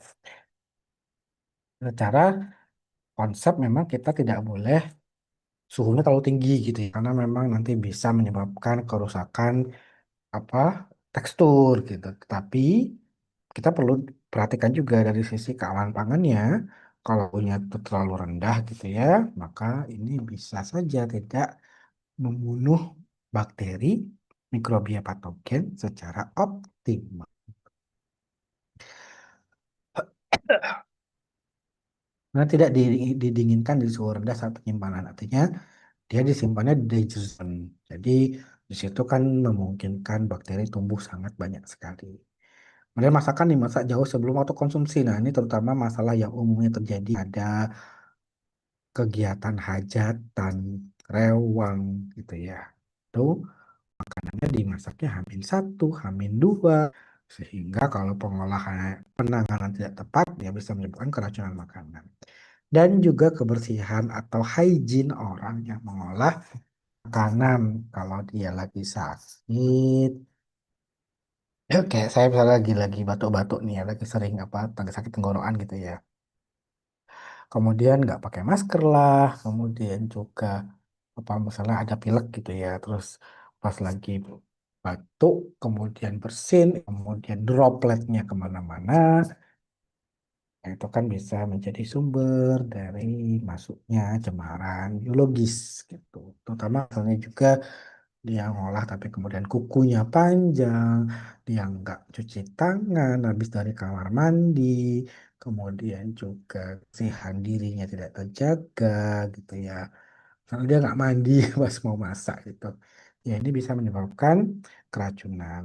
secara konsep memang kita tidak boleh suhunya terlalu tinggi gitu ya, karena memang nanti bisa menyebabkan kerusakan apa tekstur gitu. Tapi kita perlu perhatikan juga dari sisi keamanan pangannya. Kalau punya itu terlalu rendah gitu ya, maka ini bisa saja tidak membunuh bakteri mikrobia patogen secara optimal. Nah, tidak didinginkan di suhu rendah saat penyimpanan. Artinya dia disimpannya di danger zone. Jadi di situ kan memungkinkan bakteri tumbuh sangat banyak sekali. Kemudian masakan dimasak jauh sebelum waktu konsumsi. Nah, ini terutama masalah yang umumnya terjadi ada kegiatan hajatan, rewang gitu ya. Itu makanannya dimasaknya hamin satu, hamin dua, sehingga kalau pengolahan penanganan tidak tepat ya bisa menyebabkan keracunan makanan. Dan juga kebersihan atau hygiene orang yang mengolah makanan kalau dia lagi sakit. Ya, kayak saya misalnya lagi batuk-batuk nih ya, lagi sering lagi sakit tenggorokan gitu ya. Kemudian nggak pakai masker lah, kemudian juga apa misalnya ada pilek gitu ya, terus pas lagi batuk, kemudian bersin, kemudian dropletnya kemana-mana, nah, itu kan bisa menjadi sumber dari masuknya cemaran biologis gitu. Terutama misalnya juga dia ngolah tapi kemudian kukunya panjang, dia nggak cuci tangan habis dari kamar mandi, kemudian juga kesihan dirinya tidak terjaga gitu ya. karena dia nggak mandi pas mau masak gitu. Ya ini bisa menyebabkan keracunan.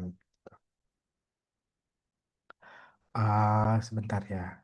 Sebentar ya.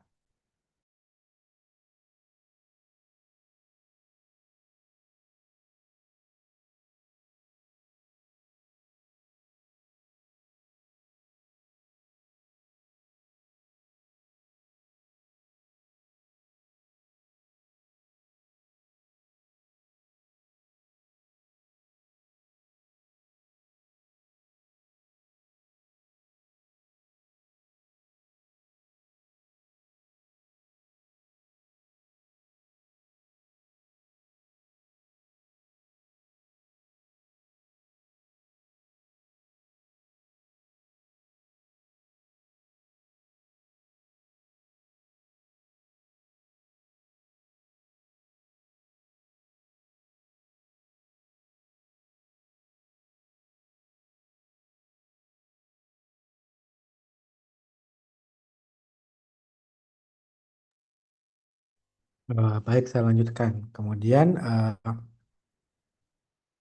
Baik, saya lanjutkan. Kemudian,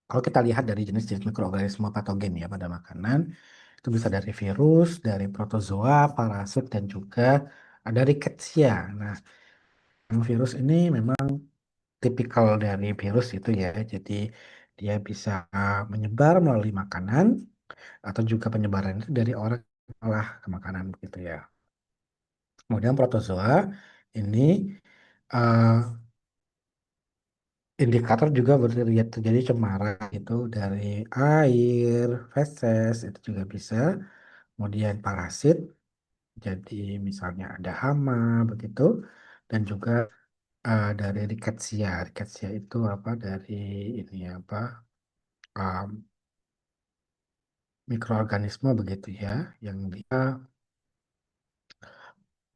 kalau kita lihat dari jenis-jenis mikroorganisme patogen ya pada makanan, itu bisa dari virus, dari protozoa, parasit, dan juga ada rickettsia. Nah, yang virus ini memang tipikal dari virus itu ya, jadi dia bisa menyebar melalui makanan atau juga penyebaran itu dari orang yang olah ke makanan begitu ya. Kemudian protozoa ini eh, indikator juga terlihat terjadi cemaran itu dari air, feses itu juga bisa. Kemudian parasit, jadi misalnya ada hama begitu, dan juga dari rickettsia. Rickettsia itu apa dari ini apa um, mikroorganisme begitu ya, yang dia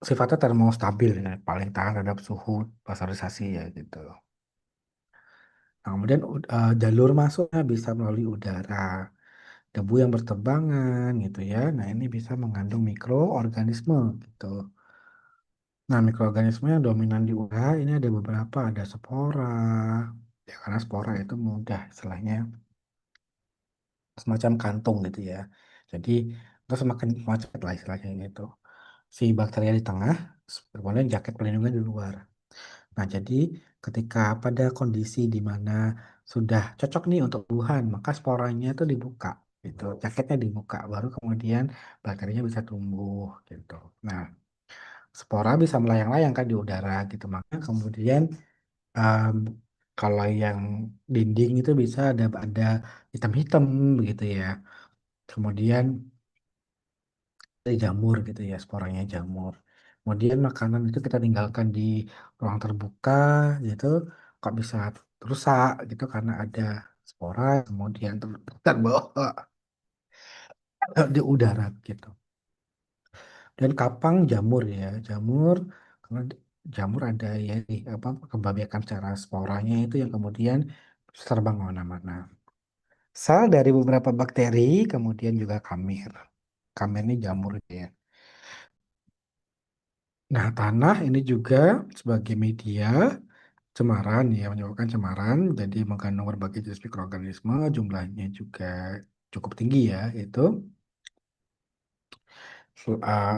sifatnya termostabil ya, paling tahan terhadap suhu pasterisasi ya gitu. Nah, kemudian jalur masuknya bisa melalui udara, debu yang berterbangan gitu ya. Nah, ini bisa mengandung mikroorganisme gitu. Nah, mikroorganisme yang dominan di udara ini ada beberapa, ada spora. Ya, karena spora itu mudah istilahnya semacam kantung gitu ya. Jadi, itu semakin macet lah istilahnya gitu. Si bakteri di tengah, kemudian jaket pelindungnya di luar. Nah, jadi ketika pada kondisi di mana sudah cocok nih untuk tumbuhan, maka sporanya itu dibuka, gitu. Jaketnya dibuka, baru kemudian bakterinya bisa tumbuh, gitu. Nah, spora bisa melayang-layang kan di udara, gitu. Maka kemudian em, kalau yang dinding itu bisa ada hitam-hitam, begitu ya. Kemudian dari jamur gitu ya, sporanya jamur. Kemudian makanan itu kita tinggalkan di ruang terbuka gitu, kok bisa rusak gitu karena ada spora kemudian terbawa di udara gitu. Dan kapang jamur ya, jamur karena jamur ada ya di apa kebanyakan secara sporanya itu yang kemudian terbang kemana-mana. Sel dari beberapa bakteri kemudian juga kamir. Kamir ini jamur ya. Nah, tanah ini juga sebagai media cemaran ya, menyebabkan cemaran, jadi mengandung berbagai jenis mikroorganisme, jumlahnya juga cukup tinggi ya, itu.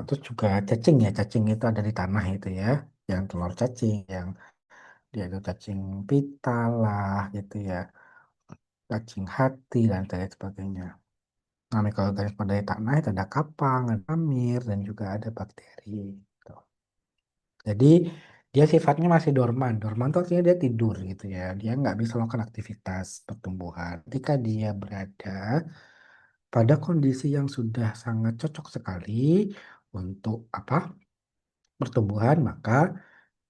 Terus juga cacing ya, cacing itu ada di tanah itu ya, yang telur cacing, yang dia itu cacing pita lah gitu ya, cacing hati dan lain sebagainya. Nah, mikroorganisme dari tanah itu ada kapang, ada amir, dan juga ada bakteri. Gitu. Jadi dia sifatnya masih dorman. Dorman itu artinya dia tidur gitu ya. Dia nggak bisa melakukan aktivitas pertumbuhan. Ketika dia berada pada kondisi yang sudah sangat cocok sekali untuk apa pertumbuhan, maka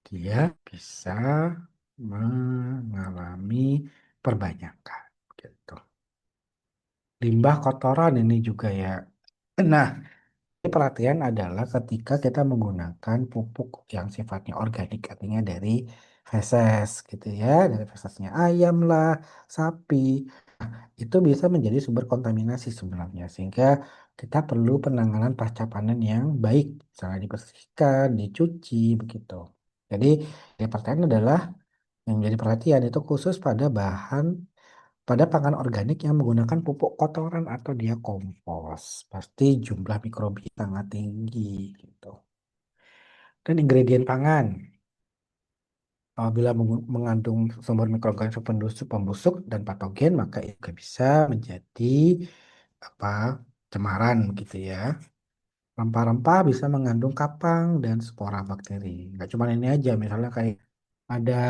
dia bisa mengalami perbanyakan gitu. Limbah kotoran ini juga ya. Nah, ini perhatian adalah ketika kita menggunakan pupuk yang sifatnya organik, artinya dari feses gitu ya, dari fesesnya ayam lah, sapi, itu bisa menjadi sumber kontaminasi sebenarnya, sehingga kita perlu penanganan pasca panen yang baik, misalnya dibersihkan, dicuci, begitu. Jadi, yang pertanyaan adalah Yang menjadi perhatian itu khusus pada pangan organik yang menggunakan pupuk kotoran atau dia kompos. Pasti jumlah mikrobia sangat tinggi gitu. Dan ingredient pangan. Apabila mengandung sumber mikroorganisme pembusuk dan patogen, maka itu juga bisa menjadi apa cemaran gitu ya. Rempah-rempah bisa mengandung kapang dan spora bakteri. Nggak cuma ini aja, misalnya kayak ada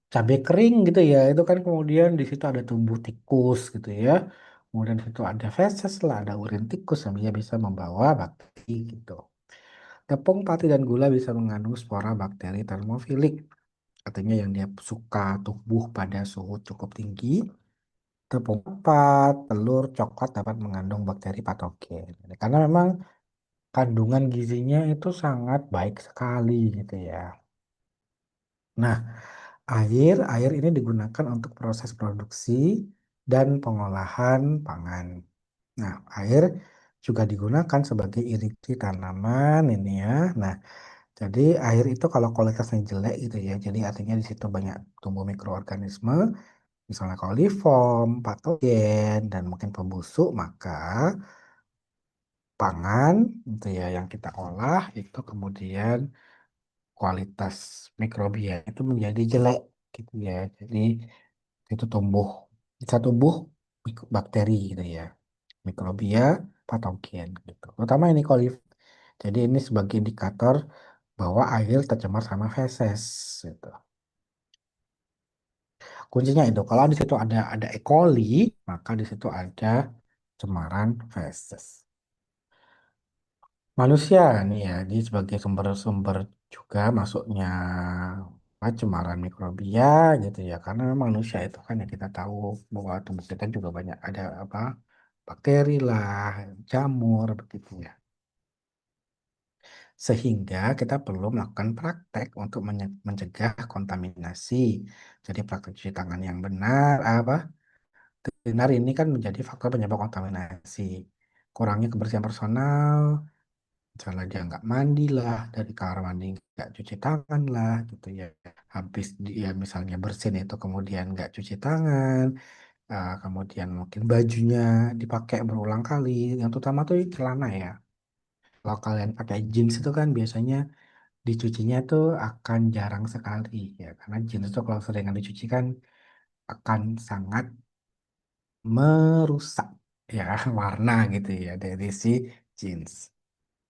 cabai kering gitu ya, itu kan kemudian di situ ada tumbuh tikus gitu ya. Kemudian di situ ada feses lah, ada urin tikus yang dia bisa membawa bakteri gitu. Tepung, pati, dan gula bisa mengandung spora bakteri termofilik, artinya yang dia suka tumbuh pada suhu cukup tinggi. Tepung empat, telur, coklat dapat mengandung bakteri patogen. Karena memang kandungan gizinya itu sangat baik sekali gitu ya. Nah, air ini digunakan untuk proses produksi dan pengolahan pangan. Nah, air juga digunakan sebagai irigasi tanaman ini ya. Nah, jadi air itu kalau kualitasnya jelek gitu ya, jadi artinya di situ banyak tumbuh mikroorganisme, misalnya koliform, patogen, dan mungkin pembusuk, maka pangan gitu ya yang kita olah itu kemudian kualitas mikrobia itu menjadi jelek gitu ya. Jadi itu bisa tumbuh bakteri gitu ya. Mikrobia patogen gitu. Terutama ini kolif. Jadi ini sebagai indikator bahwa air tercemar sama feses gitu. Kuncinya itu kalau di situ ada E. coli, maka di situ ada cemaran feses. Manusia nih ya, dia sebagai sumber-sumber juga masuknya cemaran mikrobia gitu ya. Karena memang manusia itu kan ya kita tahu bahwa tubuh kita juga banyak ada apa bakteri lah, jamur begitu ya. Sehingga kita perlu melakukan praktek untuk mencegah kontaminasi. Jadi praktek cuci tangan yang benar ini kan menjadi faktor penyebab kontaminasi. Kurangnya kebersihan personal, misalnya dia nggak mandi lah, dari kamar mandi nggak cuci tangan lah, gitu ya. Habis dia misalnya bersin itu kemudian nggak cuci tangan, kemudian mungkin bajunya dipakai berulang kali, yang terutama tuh celana ya. Kalau kalian pakai jeans itu kan biasanya dicucinya tuh akan jarang sekali ya, karena jeans itu kalau seringan dicuci kan akan sangat merusak ya warna gitu ya dari si jeans.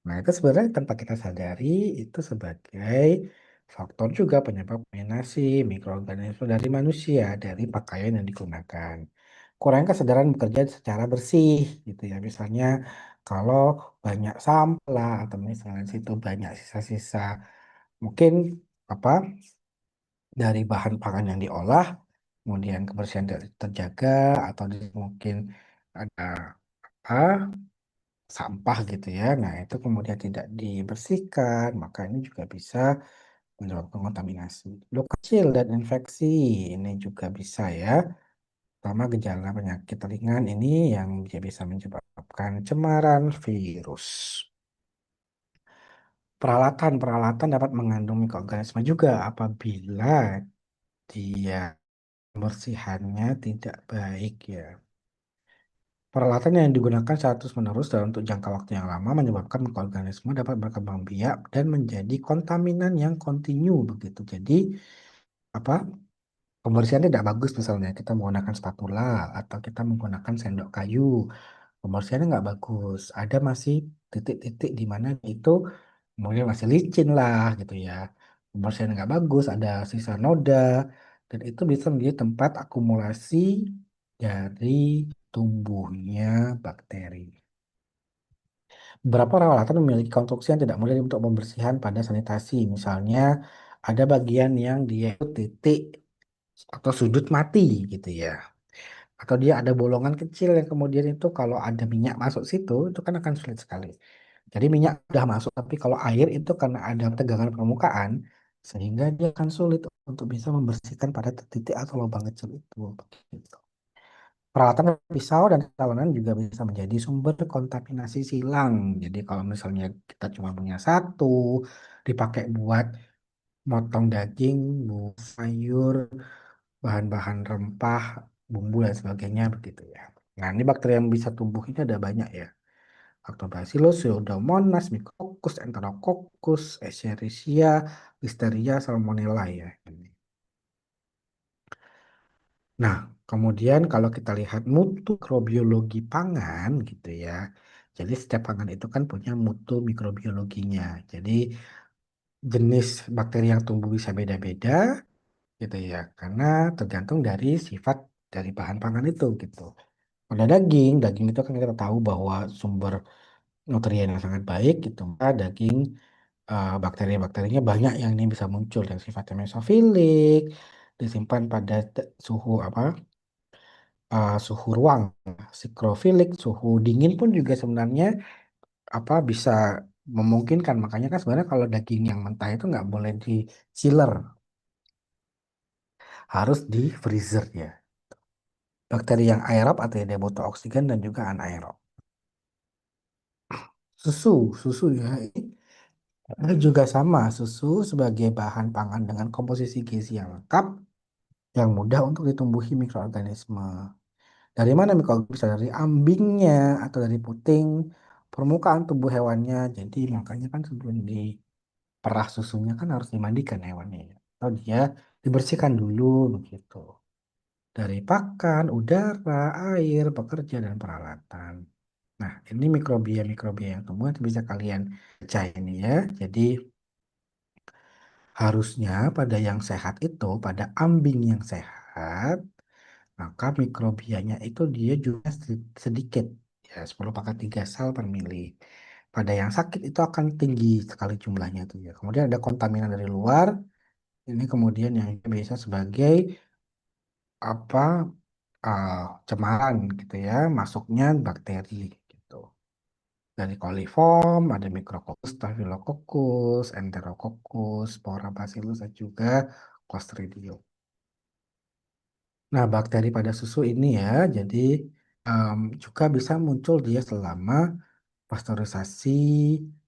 Nah, itu sebenarnya tanpa kita sadari itu sebagai faktor juga penyebab kontaminasi mikroorganisme dari manusia dari pakaian yang digunakan. Kurangnya kesadaran bekerja secara bersih gitu ya. Misalnya kalau banyak sampah lah, atau misalnya di situ banyak sisa-sisa mungkin apa dari bahan pangan yang diolah, kemudian kebersihan tidak terjaga atau mungkin ada apa sampah gitu ya. Nah, itu kemudian tidak dibersihkan, maka ini juga bisa menyebabkan kontaminasi. Luka kecil dan infeksi ini juga bisa ya. Pertama gejala penyakit ringan ini yang bisa menyebabkan cemaran virus. Peralatan dapat mengandung mikroorganisme juga apabila dia pembersihannya tidak baik ya. Peralatan yang digunakan secara terus-menerus dalam untuk jangka waktu yang lama menyebabkan mikroorganisme dapat berkembang biak dan menjadi kontaminan yang kontinu begitu. Jadi apa pembersihan tidak bagus misalnya kita menggunakan spatula atau kita menggunakan sendok kayu, pembersihannya nggak bagus. Ada masih titik-titik di mana itu kemudian masih licin lah gitu ya. Pembersihan nggak bagus, ada sisa noda dan itu bisa menjadi tempat akumulasi dari tumbuhnya bakteri. Beberapa peralatan memiliki konstruksi yang tidak mudah untuk pembersihan pada sanitasi. Misalnya, ada bagian yang dia itu titik atau sudut mati gitu ya. Atau dia ada bolongan kecil yang kemudian itu kalau ada minyak masuk situ, itu kan akan sulit sekali. Jadi minyak sudah masuk, tapi kalau air itu karena ada tegangan permukaan, sehingga dia akan sulit untuk bisa membersihkan pada titik atau lubang kecil itu. Begitu. Peralatan pisau dan tawanan juga bisa menjadi sumber kontaminasi silang. Jadi kalau misalnya kita cuma punya satu, dipakai buat motong daging, bumbu sayur, bahan-bahan rempah, bumbu dan sebagainya begitu ya. Nah, ini bakteri yang bisa tumbuh ini ada banyak ya. Lactobacillus, Pseudomonas, Mycococcus, Enterococcus, Escherichia, Listeria, Salmonella ya. Nah, kemudian kalau kita lihat mutu mikrobiologi pangan gitu ya. Jadi setiap pangan itu kan punya mutu mikrobiologinya. Jadi jenis bakteri yang tumbuh bisa beda-beda gitu ya. Karena tergantung dari sifat dari bahan pangan itu gitu. Pada daging, daging itu kan kita tahu bahwa sumber nutrien yang sangat baik gitu. Maka daging bakteri-bakterinya banyak yang ini bisa muncul yang sifatnya mesofilik, disimpan pada suhu apa suhu ruang, sikrofilik, suhu dingin pun juga sebenarnya bisa memungkinkan. Makanya kan sebenarnya kalau daging yang mentah itu nggak boleh di chiller, harus di freezer ya. Bakteri yang aerob atau yang dia butuh oksigen dan juga anaerob. Susu, susu ya. Ini juga sama, susu sebagai bahan pangan dengan komposisi gizi yang lengkap, yang mudah untuk ditumbuhi mikroorganisme. Dari mana mikroorganisme? Bisa dari ambingnya atau dari puting permukaan tubuh hewannya. Jadi makanya kan sebelum diperah susunya kan harus dimandikan hewannya ya. Atau dia dibersihkan dulu begitu. Dari pakan, udara, air, pekerja, dan peralatan. Nah, ini mikrobia-mikrobia yang tumbuh itu bisa kalian baca ini ya. Jadi harusnya pada yang sehat itu, pada ambing yang sehat, maka mikrobianya itu dia juga sedikit, ya 10 × 3 sel per mili. Pada yang sakit itu akan tinggi sekali jumlahnya tuh ya. Kemudian ada kontaminan dari luar, ini kemudian yang biasa sebagai apa uh, cemaran gitu ya, masuknya bakteri gitu. Dari coliform, ada Micrococcus, Staphylococcus, Enterococcus, Spora Bacillus, dan juga Clostridium. Nah, bakteri pada susu ini ya, jadi juga bisa muncul dia selama pasteurisasi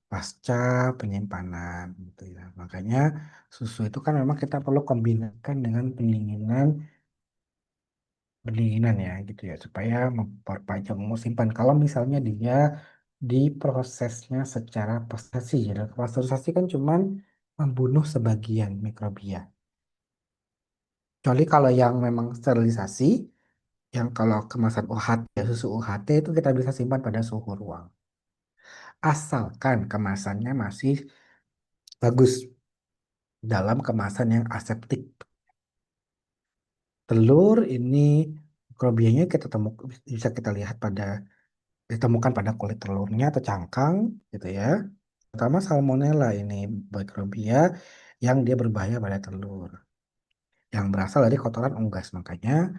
pasca penyimpanan gitu ya. Makanya susu itu kan memang kita perlu kombinasikan dengan pendinginan ya gitu ya supaya memperpanjang umur simpan. Kalau misalnya dia diprosesnya secara pasteurisasi ya. Dan pasteurisasi kan cuman membunuh sebagian mikrobia. Kecuali kalau yang memang sterilisasi, yang kalau kemasan UHT, ya, susu UHT itu kita bisa simpan pada suhu ruang. Asalkan kemasannya masih bagus dalam kemasan yang aseptik. Telur ini mikrobianya kita bisa kita lihat ditemukan pada kulit telurnya atau cangkang gitu ya. Pertama Salmonella ini mikrobia yang dia berbahaya pada telur. Yang berasal dari kotoran unggas. Makanya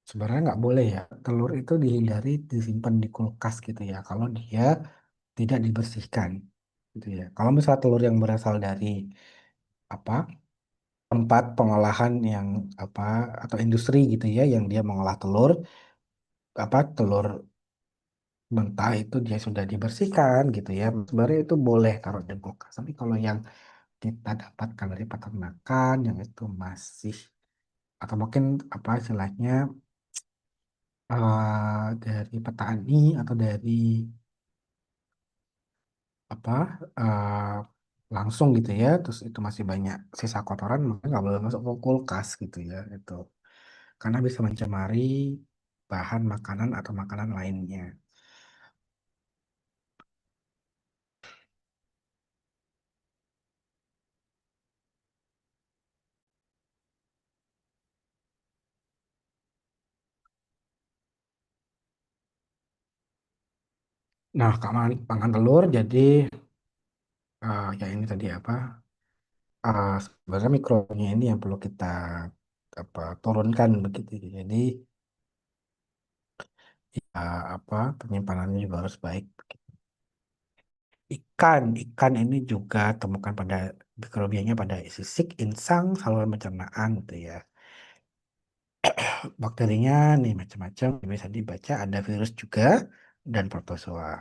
sebenarnya nggak boleh ya telur itu dihindari disimpan di kulkas gitu ya. Kalau dia tidak dibersihkan gitu ya. Kalau misalnya telur yang berasal dari apa tempat pengolahan yang apa atau industri gitu ya yang dia mengolah telur telur mentah itu dia sudah dibersihkan gitu ya sebenarnya itu boleh taruh di kulkas tapi kalau yang kita dapatkan dari peternakan yang itu masih atau mungkin istilahnya dari petani atau dari apa eh, langsung gitu ya terus itu masih banyak sisa kotoran maka nggak boleh masuk ke kulkas gitu ya itu karena bisa mencemari bahan makanan atau makanan lainnya. Nah, keamanan pangan telur jadi ya ini tadi sebenarnya mikronya ini yang perlu kita turunkan begitu. Jadi ya, penyimpanannya juga harus baik. Ikan ini juga temukan pada mikrobianya pada sisik, insang, saluran pencernaan gitu ya. Bakterinya nih macam-macam bisa dibaca ada virus juga dan protozoa.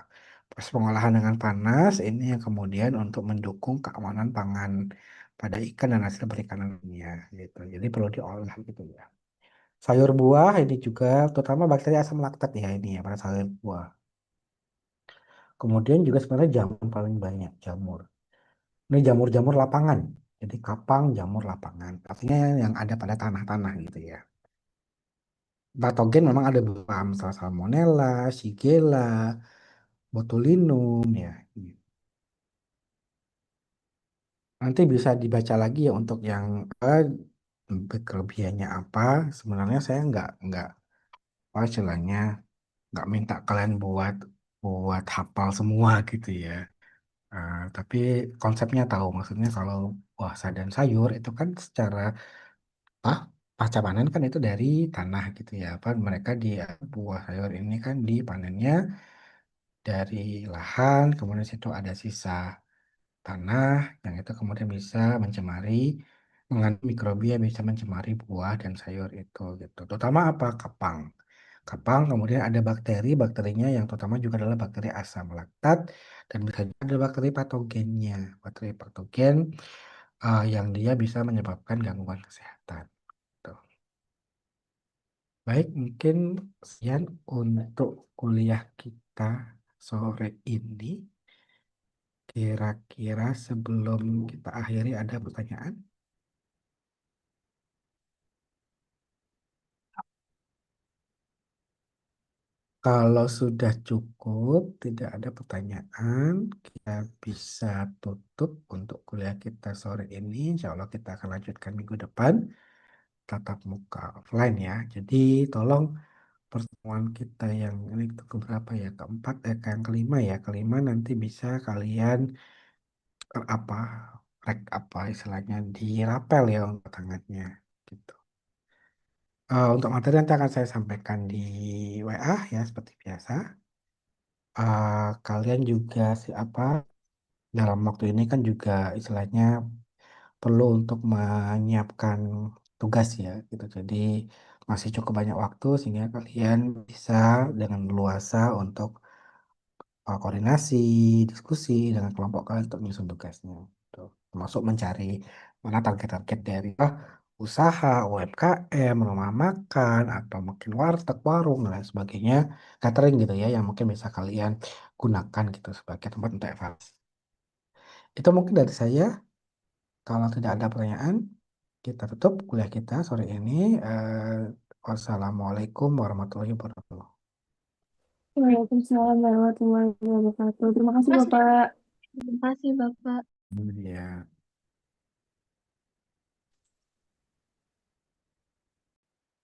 Proses pengolahan dengan panas ini yang kemudian untuk mendukung keamanan pangan. pada ikan dan hasil perikanan lainnya gitu. Jadi perlu diolah gitu ya. Sayur buah ini juga terutama bakteri asam laktat ya ini ya pada sayur buah. Kemudian juga sebenarnya jamur paling banyak jamur. Ini jamur-jamur lapangan. Jadi kapang jamur lapangan. Artinya yang ada pada tanah-tanah gitu ya. Patogen memang ada beberapa, misalnya Salmonella, Shigella, Botulinum ya. Nanti bisa dibaca lagi ya untuk yang kelebihannya apa. Sebenarnya saya nggak apa istilahnya nggak minta kalian buat buat hafal semua gitu ya. Tapi konsepnya tahu maksudnya kalau buah dan sayur itu kan secara ah pasca panen kan itu dari tanah gitu ya. Apa mereka di buah sayur ini kan dipanennya dari lahan, kemudian situ ada sisa tanah yang itu kemudian bisa mencemari mengandung mikrobia bisa mencemari buah dan sayur itu gitu. Terutama apa? Kapang. Kapang kemudian ada bakteri, bakterinya yang terutama juga adalah bakteri asam laktat dan bisa juga ada bakteri patogennya. Bakteri patogen yang dia bisa menyebabkan gangguan kesehatan. Tuh. Baik, mungkin sekian untuk kuliah kita sore ini. Kira-kira sebelum kita akhiri ada pertanyaan? Kalau sudah cukup, tidak ada pertanyaan, kita bisa tutup untuk kuliah kita sore ini. Insya Allah kita akan lanjutkan minggu depan, tatap muka offline ya. Jadi tolong pertemuan kita yang ini itu keberapa ya? Keempat, yang kelima ya. Kelima nanti bisa kalian apa, apa istilahnya dirapel ya untuk tangannya gitu. Untuk materi nanti akan saya sampaikan di WA ya seperti biasa. Kalian juga apa dalam waktu ini kan juga istilahnya perlu untuk menyiapkan tugas ya gitu. Jadi masih cukup banyak waktu sehingga kalian bisa dengan luasa untuk koordinasi, diskusi dengan kelompok kalian untuk menyusun tugasnya. Gitu. Termasuk mencari mana target-target dari usaha, UMKM, rumah makan, atau mungkin warteg, warung, dan lain sebagainya, catering gitu ya, yang mungkin bisa kalian gunakan gitu sebagai tempat untuk evaluasi. Itu mungkin dari saya. Kalau tidak ada pertanyaan, kita tutup kuliah kita sore ini. Wassalamualaikum warahmatullahi wabarakatuh.
Waalaikumsalam warahmatullahi wabarakatuh. Terima kasih, Bapak.
Terima kasih, Bapak.
Ya.